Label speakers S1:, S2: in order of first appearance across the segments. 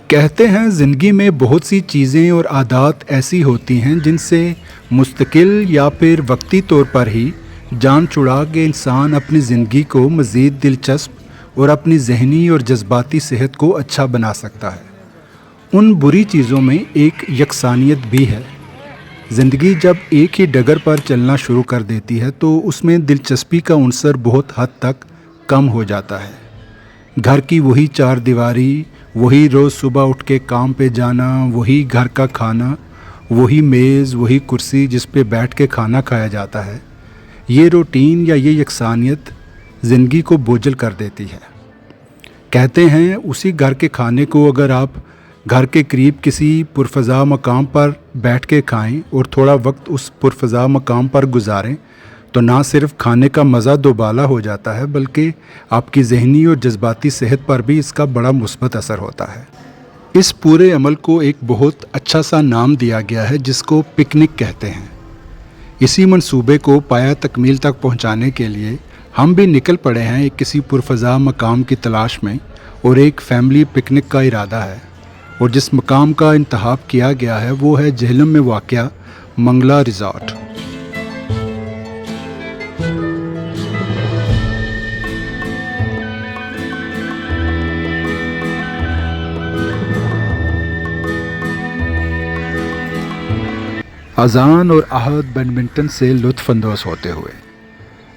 S1: कहते हैं ज़िंदगी में बहुत सी चीज़ें और आदत ऐसी होती हैं जिनसे मुस्तकिल या फिर वक्ती तौर पर ही जान छुड़ा के इंसान अपनी ज़िंदगी को मज़ीद दिलचस्प और अपनी जहनी और जज्बाती सेहत को अच्छा बना सकता है। उन बुरी चीज़ों में एक यकसानियत भी है। ज़िंदगी जब एक ही डगर पर चलना शुरू कर देती है तो उसमें दिलचस्पी का उनसर बहुत हद तक कम हो जाता है। घर की वही चार दीवारी, वही रोज़ सुबह उठ के काम पे जाना, वही घर का खाना, वही मेज़, वही कुर्सी जिस पे बैठ के खाना खाया जाता है, ये रूटीन या ये यकसानियत ज़िंदगी को बोझल कर देती है। कहते हैं उसी घर के खाने को अगर आप घर के करीब किसी पुरफ़ज़ा मकाम पर बैठ के खाएं और थोड़ा वक्त उस पुरफ़ज़ा मकाम पर गुजारें तो ना सिर्फ खाने का मज़ा दोबाला हो जाता है बल्कि आपकी ज़हनी और जज्बाती सेहत पर भी इसका बड़ा मुस्बत असर होता है। इस पूरे अमल को एक बहुत अच्छा सा नाम दिया गया है जिसको पिकनिक कहते हैं। इसी मंसूबे को पाया तकमील तक पहुंचाने के लिए हम भी निकल पड़े हैं एक किसी पुरफ़ज़ा मकाम की तलाश में, और एक फ़ैमिली पिकनिक का इरादा है। और जिस मकाम का इंतखाब किया गया है वो है जेहलम में वाक़या मंगला रिज़ॉर्ट। अज़ान और आहद बैडमिंटन से लुत्फ़अंदोज़ होते हुए।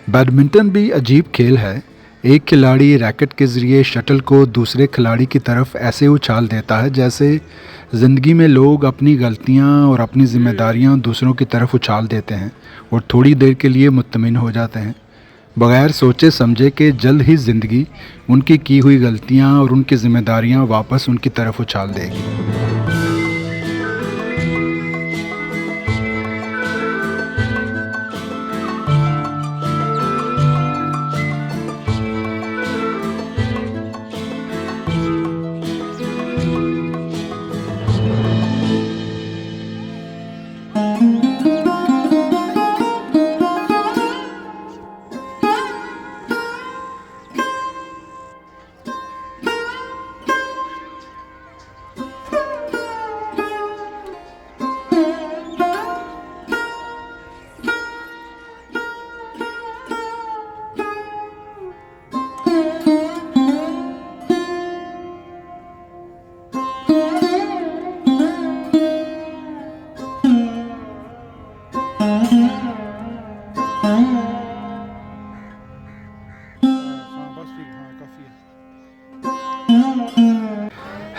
S1: बैडमिंटन भी अजीब खेल है। एक खिलाड़ी रैकेट के ज़रिए शटल को दूसरे खिलाड़ी की तरफ ऐसे उछाल देता है जैसे ज़िंदगी में लोग अपनी गलतियां और अपनी ज़िम्मेदारियां दूसरों की तरफ उछाल देते हैं और थोड़ी देर के लिए मुत्तमिन हो जाते हैं, बग़ैर सोचे समझे कि जल्द ही ज़िंदगी उनकी की हुई गलतियां और उनकी ज़िम्मेदारियां वापस उनकी तरफ उछाल देगी।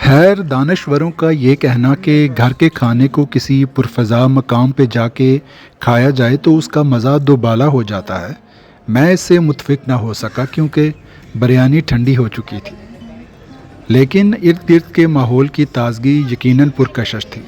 S1: खैर, दानश्वरों का ये कहना कि घर के खाने को किसी पुरफ़ज़ा मकाम पे जाके खाया जाए तो उसका मज़ा दोबाला हो जाता है, मैं इससे मुत्फ़िक ना हो सका क्योंकि बिरयानी ठंडी हो चुकी थी। लेकिन इर्द गिर्द के माहौल की ताज़गी यकीनन पुरकशिश थी।